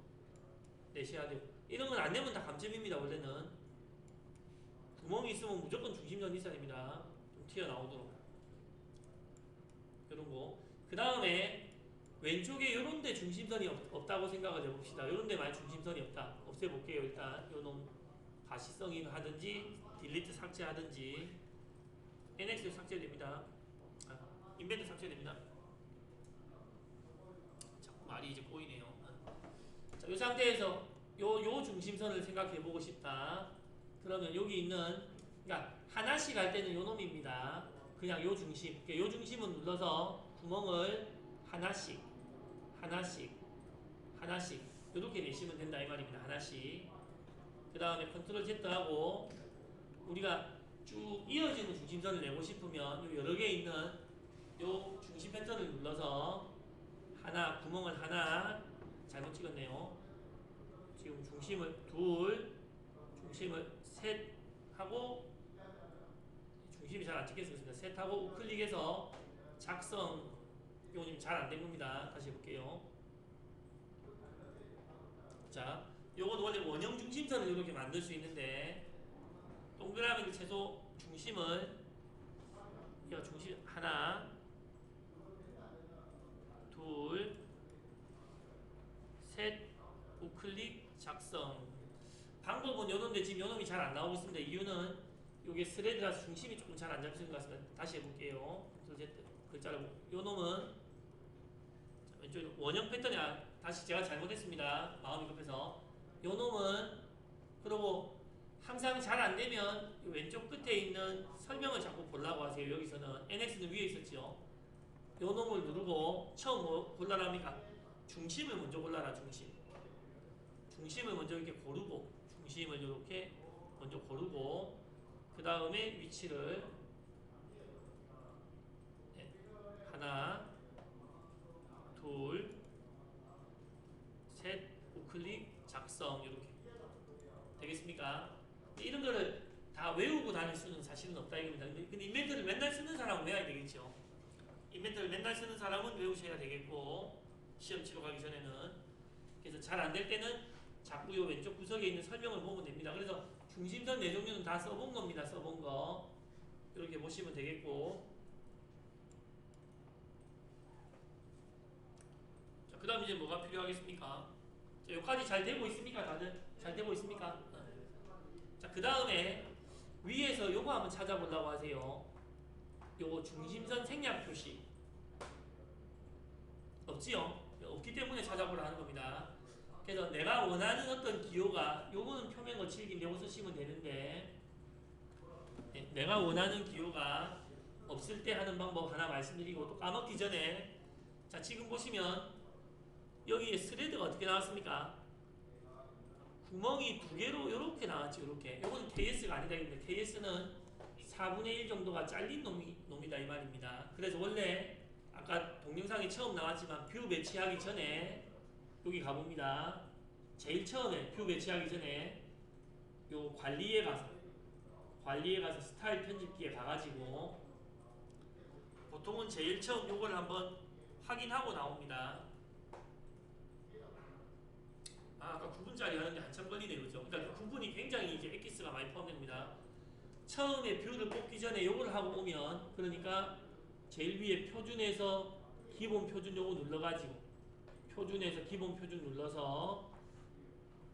Speaker 1: 내셔야 돼요. 이런 건 안 되면 다 감점입니다. 원래는 구멍이 있으면 무조건 중심선이 있어야 됩니다. 좀 튀어나오도록 이런 거. 그 다음에 왼쪽에 요런 데 중심선이 없다고 생각을 해봅시다. 요런 데 만약 중심선이 없다. 없애볼게요. 일단 요 놈 가시성이 하든지 딜리트 삭제하든지 NX 삭제됩니다. 인벤트 삭제됩니다. 자꾸 말이 이제 꼬이네요. 자, 이 상태에서 요 중심선을 생각해보고 싶다. 그러면 여기 있는 그러니까 하나씩 할 때는 요 놈입니다. 그냥 요 중심. 요 중심은 눌러서 구멍을 하나씩 이렇게 내시면 된다 이 말입니다. 하나씩. 그 다음에 컨트롤 Z하고 우리가 쭉 이어지는 중심선을 내고 싶으면 요 여러 개 있는 요 중심 패턴을 눌러서 하나 구멍을 하나 잘못 찍었네요. 지금 중심을 둘, 중심을 셋 하고 중심이 잘 안 찍혔습니다. 셋 하고 우클릭해서 작성 이거 지금 잘 안 된 겁니다. 다시 해볼게요. 자, 요건 원래 원형 중심선을 이렇게 만들 수 있는데 동그라미 최소 중심을 중심 하나 둘 셋 우클릭 작성 방법은 요런데 지금 요놈이 잘 안 나오고 있습니다. 이유는 요게 스레드라서 중심이 조금 잘 안 잡히는 것 같습니다. 다시 해볼게요. 글자를 요놈은 왼쪽 원형 패턴이 다시 제가 잘못했습니다. 마음이 급해서 요놈은 그러고 항상 잘 안되면 왼쪽 끝에 있는 설명을 자꾸 보려고 하세요. 여기서는 NX는 위에 있었죠. 요 놈을 누르고 처음 뭐 골라라 합니까? 중심을 먼저 골라라. 중심을 먼저 이렇게 고르고 중심을 이렇게 먼저 고르고 그 다음에 위치를 하나 둘 셋 우클릭 작성 이렇게 되겠습니까? 이런 거를 다 외우고 다닐 수는 사실은 없다 이겁니다. 근데 인벤트를 맨날 쓰는 사람은 외워야 되겠죠. 인벤트를 맨날 쓰는 사람은 외우셔야 되겠고 시험 치러 가기 전에는 그래서 잘 안 될 때는 자꾸 요 왼쪽 구석에 있는 설명을 보면 됩니다. 그래서 중심선 네 종류는 다 써본 겁니다. 써본 거 이렇게 보시면 되겠고 자, 그 다음 이제 뭐가 필요하겠습니까? 자, 여기까지 잘 되고 있습니까? 다들? 잘 되고 있습니까? 자, 그 다음에 위에서 요거 한번 찾아보려고 하세요. 요거 중심선 생략 표시 없지요? 없기 때문에 찾아보려 하는 겁니다. 그래서 내가 원하는 어떤 기호가 요거는 표면 거칠기 요거 쓰시면 되는데 내가 원하는 기호가 없을 때 하는 방법 하나 말씀드리고 또 까먹기 전에 자 지금 보시면 여기에 스레드가 어떻게 나왔습니까? 구멍이 두 개로 이렇게 나왔죠. 이렇게. 요거는 KS가 아니다. KS는 4분의 1 정도가 잘린 놈이다 이 말입니다. 그래서 원래 아까 동영상이 처음 나왔지만 뷰 배치하기 전에 여기 가봅니다. 제일 처음에 뷰 배치하기 전에 요 관리에 가서 관리에 가서 스타일 편집기에 가가지고 보통은 제일 처음 요걸 한번 확인하고 나옵니다. 아까 9분짜리 하는데 한참 걸리네요. 그죠? 그러니까 그 9분이 굉장히 이제 엑기스가 많이 포함됩니다. 처음에 뷰를 뽑기 전에 요걸 하고 오면, 그러니까 제일 위에 표준에서 기본 표준 요거 눌러가지고, 표준에서 기본 표준 눌러서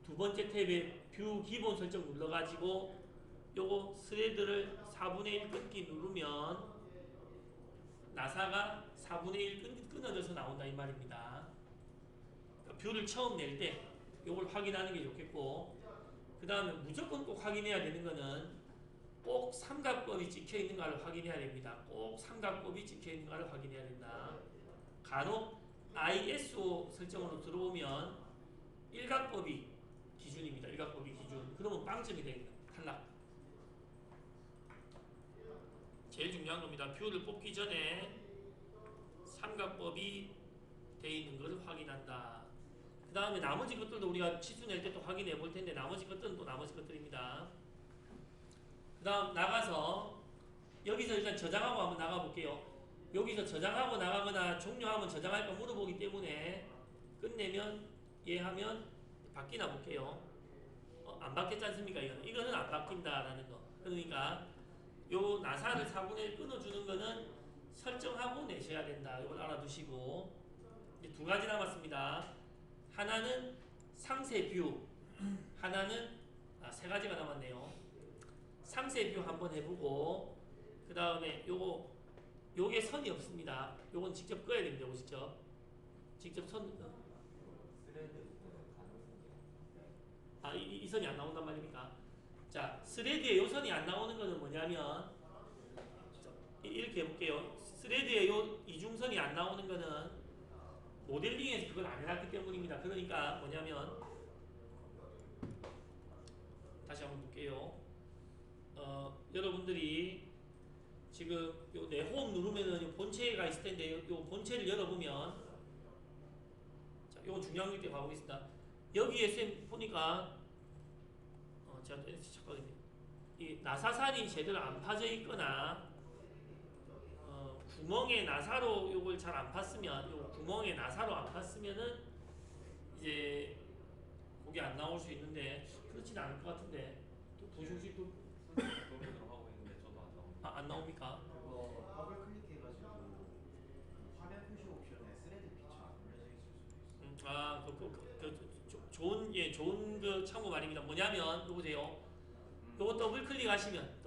Speaker 1: 두 번째 탭에 뷰 기본 설정 눌러가지고 요거 스레드를 4분의 1 끊기 누르면 나사가 4분의 1 끊어져서 나온다 이 말입니다. 그러니까 뷰를 처음 낼 때 요걸 확인하는 게 좋겠고, 그 다음에 무조건 꼭 확인해야 되는 거는 꼭 삼각법이 찍혀 있는가를 확인해야 됩니다. 꼭 삼각법이 찍혀 있는가를 확인해야 된다. 간혹 ISO 설정으로 들어오면 일각법이 기준입니다. 일각법이 기준. 그러면 빵점이 됩니다. 탈락. 제일 중요한 겁니다. 뷰를 뽑기 전에 삼각법이 되어 있는 것을 확인한다. 그 다음에 나머지 것들도 우리가 치수 낼 때 또 확인해 볼 텐데, 나머지 것들은 또 나머지 것들입니다. 그 다음 나가서 여기서 일단 저장하고 한번 나가 볼게요. 여기서 저장하고 나가거나 종료하면 저장할까 물어보기 때문에 끝내면 예 하면 바뀌나 볼게요. 안 바뀌었지 않습니까? 이거는 안 바뀐다라는 거. 그러니까 요 나사를 4분의 1 끊어주는 거는 설정하고 내셔야 된다. 이걸 알아두시고, 이제 두 가지 남았습니다. 하나는 상세 뷰, 하나는 세 가지가 남았네요. 상세 뷰 한번 해보고, 그 다음에 요게 선이 없습니다. 요건 직접 꺼야 됩니다. 요거 직접 선. 이 선이 안 나온단 말입니까? 자, 스레드에 요 선이 안 나오는 거는 뭐냐면, 이렇게 해볼게요. 스레드에 요 이중선이 안 나오는 거는 모델링에서 그걸 안 해놨기 때문입니다. 그러니까 뭐냐면, 다시 한번 볼게요. 여러분들이 지금 요 내 호흡 누르면은 요 본체가 있을 텐데, 요 본체를 열어보면, 자, 요건 중요한 게 가보겠습니다. 여기에 쌤 보니까, 제가 찾거든요. 이 나사산이 제대로 안 파져 있거나, 구멍에 나사로 요걸 잘 안 팠으면, 요 구멍에 나사로 안 팠으면은 이제 그게 안 나올 수 있는데, 그렇진 않을 것 같은데, 또 부식도
Speaker 2: 더블로 하고 있는데 저도 안 나옵니다.
Speaker 1: 안 나옵니까?
Speaker 2: 그거 더블 클릭해가지고 화면 표시 옵션에 스레드 피처 안 올려져 있을 수도 있어요.
Speaker 1: 좋은 그 참고 말입니다. 뭐냐면, 요거세요. 요거 더블 클릭하시면,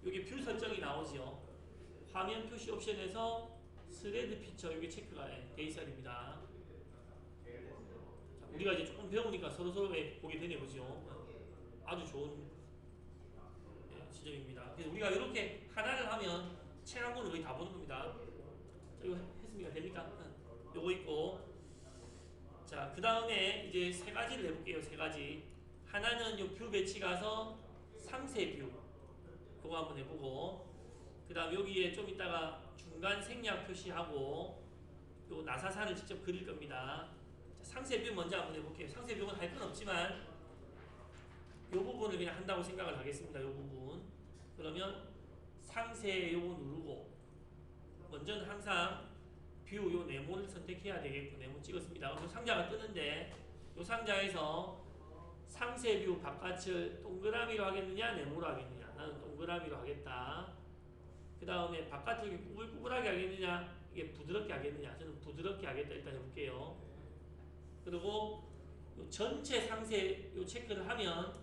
Speaker 1: 여기 뷰 설정이 나오죠. 화면 표시 옵션에서 스레드 피처 여기 체크가 돼 있어야 됩니다. 자, 우리가 이제 조금 배우니까 서로 보게 되네, 그죠? 아주 좋은 지점입니다. 그래서 우리가 이렇게 하나를 하면 책 한 권을 거의 다 보는 겁니다. 자, 이거 했습니까? 됩니까? 요거 있고, 자, 그 다음에 이제 세 가지를 해볼게요. 세 가지. 하나는 요 뷰 배치 가서 상세 뷰, 그거 한번 해보고, 그 다음 여기에 좀 이따가 중간 생략 표시하고 요 나사산을 직접 그릴 겁니다. 자, 상세 뷰 먼저 한번 해볼게요. 상세 뷰는 할 건 없지만 요 부분을 그냥 한다고 생각을 하겠습니다. 요 부분. 그러면 상세 요거 누르고, 먼저는 항상 뷰 요 네모를 선택해야 되겠고, 네모 찍었습니다. 그럼 상자가 뜨는데, 요 상자에서 상세 뷰 바깥을 동그라미로 하겠느냐 네모로 하겠느냐. 나는 동그라미로 하겠다. 그 다음에 바깥을 꾸불꾸불하게 하겠느냐, 이게 부드럽게 하겠느냐. 저는 부드럽게 하겠다. 일단 해볼게요. 그리고 요 전체 상세 요 체크를 하면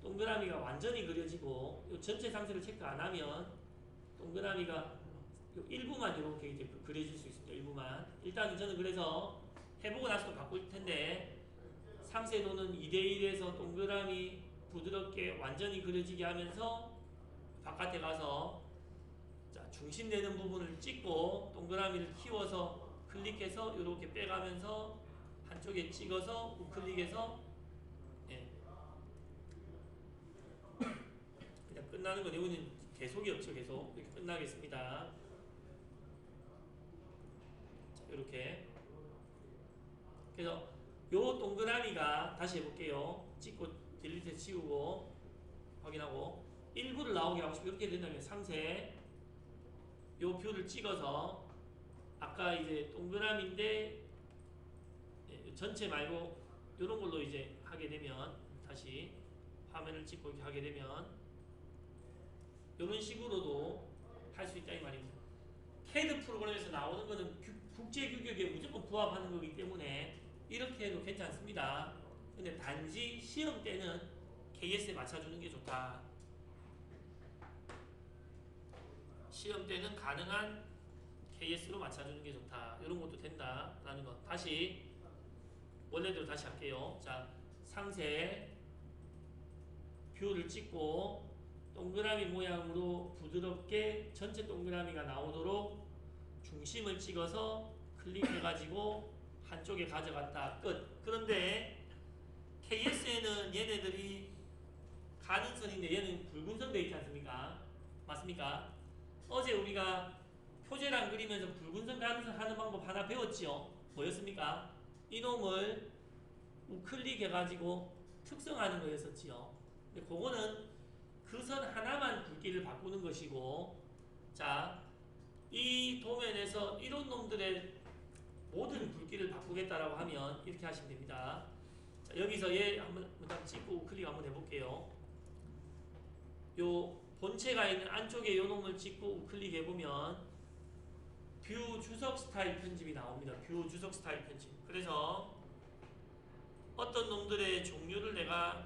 Speaker 1: 동그라미가 완전히 그려지고, 요 전체 상세를 체크 안 하면 동그라미가 요 일부만 이렇게 이제 그려질 수 있습니다. 일부만. 일단은 저는 그래서 해보고 나서 또 바꿀 텐데, 상세도는 2:1에서 동그라미 부드럽게 완전히 그려지게 하면서 바깥에 가서, 자, 중심 되는 부분을 찍고 동그라미를 키워서 클릭해서 이렇게 빼가면서 한쪽에 찍어서 우클릭해서, 그냥 끝나는 건, 이거는 계속이 없죠. 계속 이렇게 끝나겠습니다. 자, 이렇게. 그래서 요 동그라미가, 다시 해볼게요. 찍고 딜리트 치우고 확인하고, 일부를 나오게 하고 싶으면 이렇게 된다면 상세 요 뷰를 찍어서 아까 이제 동그라미인데 전체 말고 이런 걸로 이제 하게 되면 다시 화면을 찍고 이렇게 하게 되면 이런 식으로도 할 수 있다 이 말입니다. CAD 프로그램에서 나오는 거는 국제 규격에 무조건 부합하는 거기 때문에 이렇게 해도 괜찮습니다. 근데 단지 시험 때는 KS에 맞춰주는 게 좋다. 시험 때는 가능한 KS로 맞춰주는 게 좋다. 이런 것도 된다라는 거. 다시 원래대로 다시 할게요. 자, 상세 뷰를 찍고 동그라미 모양으로 부드럽게 전체 동그라미가 나오도록 중심을 찍어서 클릭해가지고 한쪽에 가져갔다. 끝. 그런데 KS에는 얘네들이 가는 선인데 얘는 붉은 선 되어 있지 않습니까? 맞습니까? 어제 우리가 표제랑 그리면서 붉은 선 가는 선 하는 방법 하나 배웠지요? 뭐였습니까? 이놈을 우클릭해가지고 특성하는 거였었지요. 근데 그거는 그 선 하나만 굵기를 바꾸는 것이고, 자, 이 도면에서 이런 놈들의 모든 굵기를 바꾸겠다라고 하면 이렇게 하시면 됩니다. 자, 여기서 얘 한번 찍고 우클릭 한번 해볼게요. 요 본체가 있는 안쪽에 요 놈을 찍고 우클릭 해보면 뷰 주석 스타일 편집이 나옵니다. 뷰 주석 스타일 편집. 그래서 어떤 놈들의 종류를 내가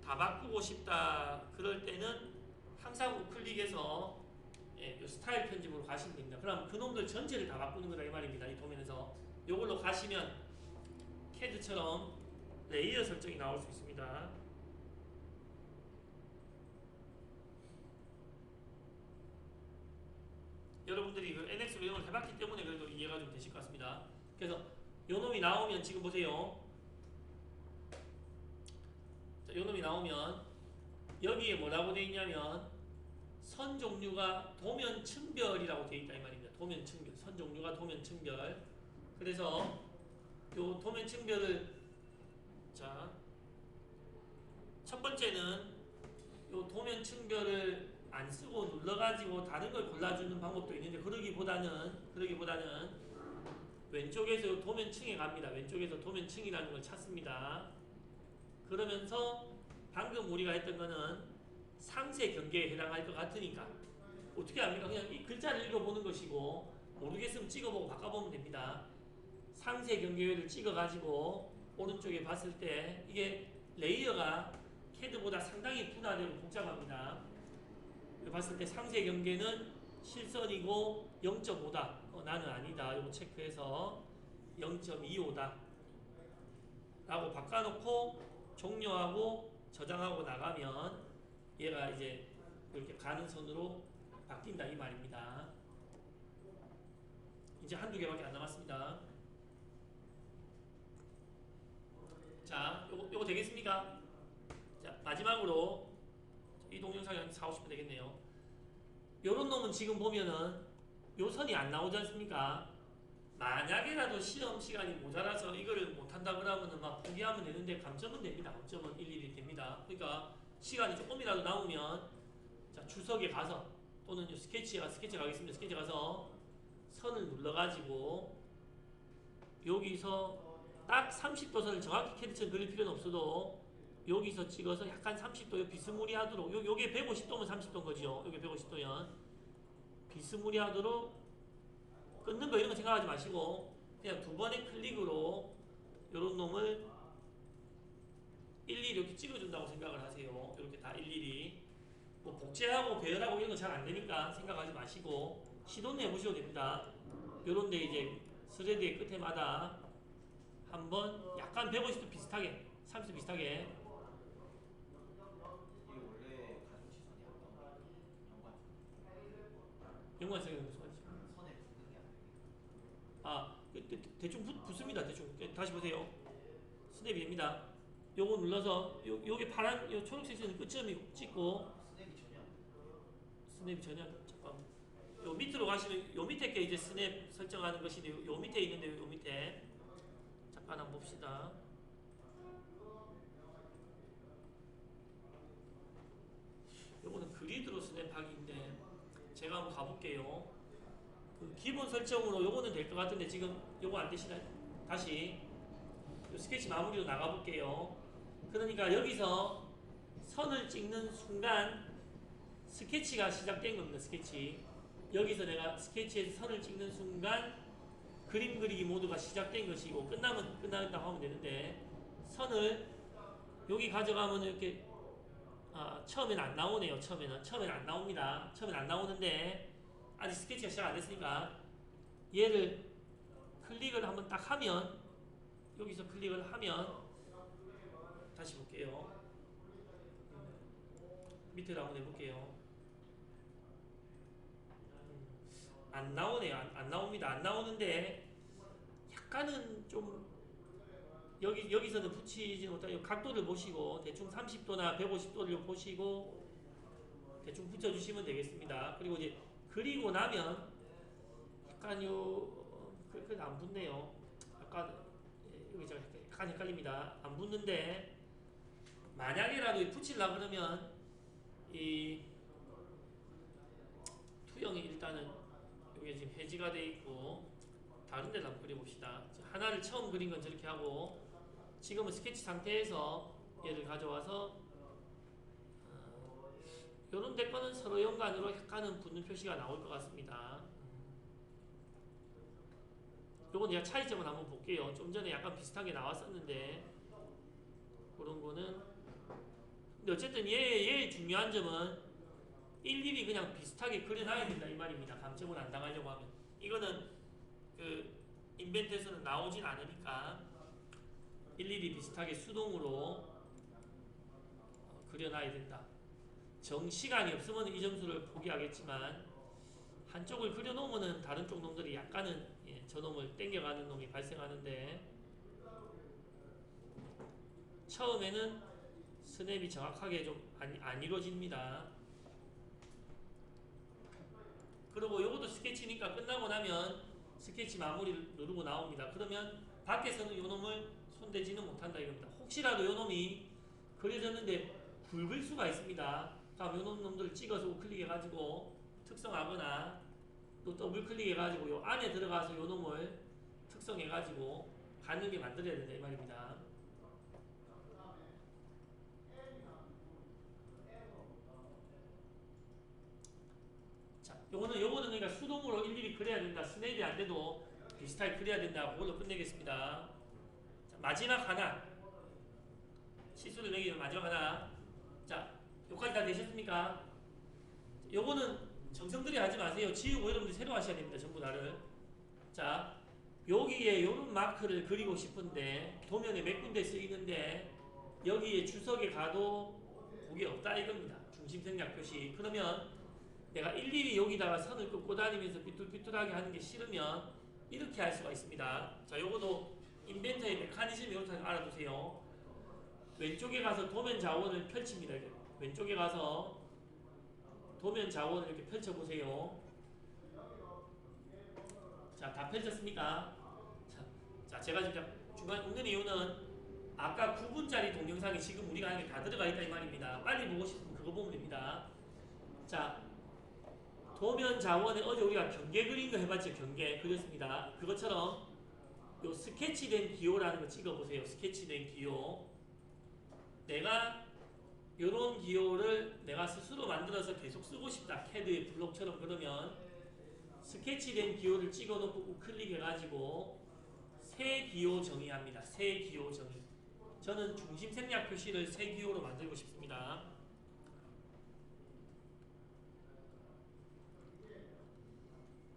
Speaker 1: 다 바꾸고 싶다 그럴 때는 항상 우클릭해서 요 스타일 편집으로 가시면 됩니다. 그럼 그 놈들 전체를 다 바꾸는 거다 이 말입니다. 이 도면에서 요걸로 가시면 CAD처럼 레이어 설정이 나올 수 있습니다. 여러분들이 그 NX로 이런 걸 해봤기 때문에 그래도 이해가 좀 되실 것 같습니다. 그래서 요 놈이 나오면 지금 보세요. 자, 요 놈이 나오면 여기에 뭐라고 되어 있냐면 선 종류가 도면층별이라고 되어 있다 이 말입니다. 도면층별. 선 종류가 도면층별. 그래서 요 도면층별을 자, 첫 번째는 요 도면층별을 안 쓰고 눌러가지고 다른 걸 골라주는 방법도 있는데 그러기보다는 왼쪽에서 도면층에 갑니다. 왼쪽에서 도면층이라는 걸 찾습니다. 그러면서 방금 우리가 했던 거는 상세 경계에 해당할 것 같으니까 어떻게 합니까? 그냥 이 글자를 읽어보는 것이고 모르겠으면 찍어보고 바꿔보면 됩니다. 상세 경계를 찍어가지고 오른쪽에 봤을 때 이게 레이어가 CAD보다 상당히 분화되고 복잡합니다. 봤을 때 상세 경계는 실선이고 0.5다. 나는 아니다. 이거 체크해서 0.25다. 라고 바꿔놓고 종료하고 저장하고 나가면 얘가 이제 이렇게 가는 선으로 바뀐다 이 말입니다. 이제 한두 개밖에 안 남았습니다. 자, 요거 되겠습니까? 자, 마지막으로 이 동영상이 한 4, 50분 되겠네요. 요런 놈은 지금 보면은 요 선이 안 나오지 않습니까? 만약에라도 시험 시간이 모자라서 이거를 못한다 그러면은 막 포기하면 되는데 감점은 됩니다. 감점은 일일이 됩니다. 그러니까 시간이 조금이라도 남으면 자, 주석에 가서 또는 스케치 가겠습니다. 스케치 가서 선을 눌러가지고 여기서 딱 30도 선을 정확히 캐디처럼 그릴 필요는 없어도 여기서 찍어서 약간 30도 비스무리하도록 요게 150도면 30도인 거죠. 요게 150도면 비스무리하도록 끊는 거 이런 거 생각하지 마시고 그냥 두 번의 클릭으로 요런 놈을 일일이 이렇게 찍어준다고 생각을 하세요. 이렇게 다 일일이 뭐 복제하고 배열하고 이런 거 잘 안 되니까 생각하지 마시고 시도는 해보셔도 됩니다. 요런데 이제 스레드의 끝에마다 한번 약간 150도 비슷하게 30도 비슷하게 연관성이 무슨 말이죠?
Speaker 2: 선에 붙는 게 안 됩니다.
Speaker 1: 아, 대충 붙습니다. 대충 다시 보세요. 스냅이 됩니다. 요거 눌러서 요게 파란 요 초록색 선을 끝점이 찍고
Speaker 2: 스냅이 전혀 안 돼요.
Speaker 1: 스냅이 전혀 잠깐 요 밑으로 가시면 요 밑에 게 이제 스냅 설정하는 것인데 요 밑에 있는데 요 밑에 잠깐 한번 봅시다. 요거는 그리드로 스냅하기인데 제가 한번 가볼게요. 그 기본 설정으로 요거는 될 것 같은데 지금 요거 안 되시나요? 다시 요 스케치 마무리로 나가볼게요. 그러니까 여기서 선을 찍는 순간 스케치가 시작된 겁니다. 스케치. 여기서 내가 스케치에서 선을 찍는 순간 그림 그리기 모드가 시작된 것이고 끝나면 끝난다고 하면 되는데 선을 여기 가져가면 이렇게 처음엔 안 나오네요. 처음엔 안 나옵니다. 처음엔 안 나오는데 아직 스케치가 시작 안 됐으니까 얘를 클릭을 한번 딱 하면 여기서 클릭을 하면 다시 볼게요. 밑에로 한번 해볼게요. 안 나오네요. 안 나옵니다. 안 나오는데 약간은 좀 여기서는 붙이지 못하고 각도를 보시고 대충 30도나 150도를 보시고 대충 붙여주시면 되겠습니다. 그리고 이제 그리고 나면 약간 그렇게 안 붙네요. 약간 여기 제가 약간 헷갈립니다. 안 붙는데 만약에라도 붙이려고 그러면 이 투영이 일단은 여기 지금 해지가 돼 있고 다른 데를 한번 그려봅시다. 하나를 처음 그린 건 저렇게 하고 지금은 스케치 상태에서 얘를 가져와서 요런 데 거는 서로 연관으로 약간은 붙는 표시가 나올 것 같습니다. 요건 제가 차이점을 한번 볼게요. 좀 전에 약간 비슷하게 나왔었는데 그런 거는 근데 어쨌든 얘의 중요한 점은 일일이 그냥 비슷하게 그려놔야 된다 이 말입니다. 감점을 안 당하려고 하면 이거는 그 인벤트에서는 나오진 않으니까 일일이 비슷하게 수동으로 그려놔야 된다. 정시간이 없으면 이 점수를 포기하겠지만 한쪽을 그려놓으면 다른 쪽 놈들이 약간은 저놈을 땡겨가는 놈이 발생하는데 처음에는 스냅이 정확하게 좀 안 이루어집니다. 그리고 요것도 스케치니까 끝나고 나면 스케치 마무리를 누르고 나옵니다. 그러면 밖에서는 요 놈을 손대지는 못한다 이겁니다. 혹시라도 요 놈이 그려졌는데 굵을 수가 있습니다. 그럼 요 놈들을 찍어서 우클릭해가지고 특성하거나 또 더블 클릭해가지고 요 안에 들어가서 요 놈을 특성해가지고 가능하게 만들어야 된다 이 말입니다. 자, 요거는 그러니까 수동으로 일일이 그려야 된다. 스냅이 안 돼도 비슷하게 그려야 된다. 그걸로 끝내겠습니다. 자, 마지막 하나. 시수를 매기는 마지막 하나. 자, 요까지 다 되셨습니까? 요거는 정성들이 하지 마세요. 지우고 여러분들이 새로 하셔야 됩니다. 전부 다를. 자, 여기에 요런 마크를 그리고 싶은데 도면에 몇 군데 쓰이는데 여기에 주석에 가도 그게 없다 이겁니다. 중심 생략 표시. 그러면 내가 일일이 여기다가 선을 긋고 다니면서 삐뚤삐뚤하게 하는 게 싫으면 이렇게 할 수가 있습니다. 자, 요거도 인벤터의 메커니즘이 이렇다는 거 알아두세요. 왼쪽에 가서 도면 자원을 펼칩니다. 왼쪽에 가서 도면 자원을 이렇게 펼쳐보세요. 자, 다 펼쳤습니까? 자, 제가 진짜 중간에 웃는 이유는 아까 9분짜리 동영상이 지금 우리가 하는 게 다 들어가 있다 이 말입니다. 빨리 보고 싶으면 그거 보면 됩니다. 자, 도면 자원에 어제 우리가 경계 그린 거 해봤죠? 경계 그렸습니다. 그것처럼 요 스케치된 기호라는 거 찍어보세요. 스케치된 기호. 내가 요런 기호를 내가 스스로 만들어서 계속 쓰고 싶다. 캐드의 블록처럼 그러면 스케치된 기호를 찍어놓고 우클릭해가지고 새 기호 정의합니다. 새 기호 정의. 저는 중심 생략 표시를 새 기호로 만들고 싶습니다.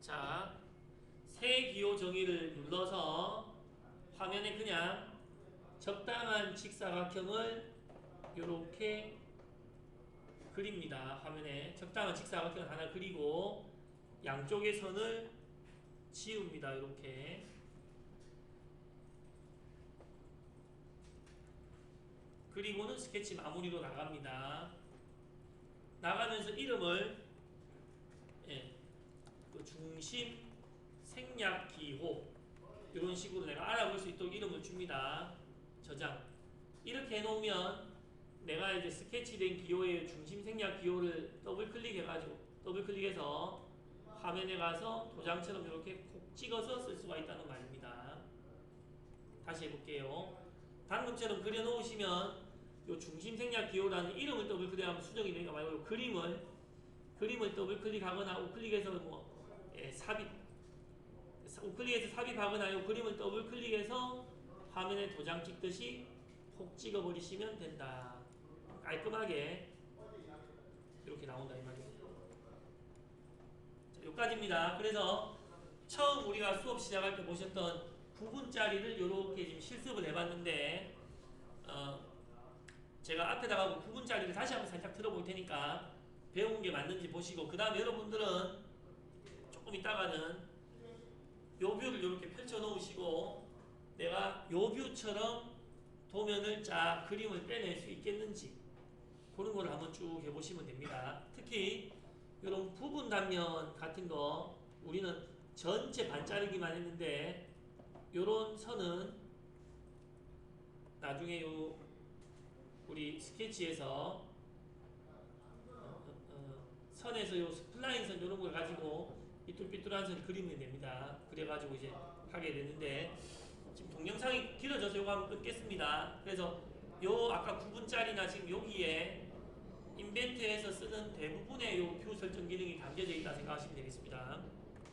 Speaker 1: 자, 새 기호 정의를 눌러서 화면에 그냥 적당한 직사각형을 이렇게 그립니다. 화면에 적당한 직사각형을 하나 그리고 양쪽의 선을 지웁니다. 이렇게. 그리고는 스케치 마무리로 나갑니다. 나가면서 이름을 그 중심 생략 기호 이런 식으로 내가 알아볼 수 있도록 이름을 줍니다. 저장. 이렇게 해놓으면 내가 이제 스케치된 기호의 중심 생략 기호를 더블클릭해서 화면에 가서 도장처럼 이렇게 콕 찍어서 쓸 수가 있다는 말입니다. 다시 해볼게요. 방금처럼 그려놓으시면 요 중심 생략 기호라는 이름을 더블클릭하면 수정이 되니까 말고 그림을 더블클릭하거나 우클릭해서 삽입 우클릭해서 삽입하거나 요 그림을 더블클릭해서 화면에 도장 찍듯이 콕 찍어버리시면 된다. 깔끔하게 이렇게 나온다 이 말이에요. 자, 여기까지입니다. 그래서 처음 우리가 수업 시작할 때 보셨던 부분짜리를 이렇게 지금 실습을 해봤는데 제가 앞에다가 부분짜리를 다시 한번 살짝 들어볼 테니까 배운 게 맞는지 보시고 그 다음에 여러분들은 조금 있다가는 요 뷰를 이렇게 펼쳐 놓으시고 내가 요 뷰처럼 도면을 쫙 그림을 빼낼 수 있겠는지 그런 거를 한번 쭉 해보시면 됩니다. 특히 이런 부분 단면 같은 거 우리는 전체 반자르기만 했는데 요런 선은 나중에 요 우리 스케치에서 선에서 요 스플라인 선 이런 걸 가지고 삐뚤삐뚤한 선 그리면 됩니다. 그래가지고 이제 하게 되는데 지금 동영상이 길어져서 요거 한번 끊겠습니다. 그래서 요 아까 9분짜리나 지금 여기에 인벤트에서 쓰는 대부분의 요 뷰 설정 기능이 담겨져 있다 생각하시면 되겠습니다.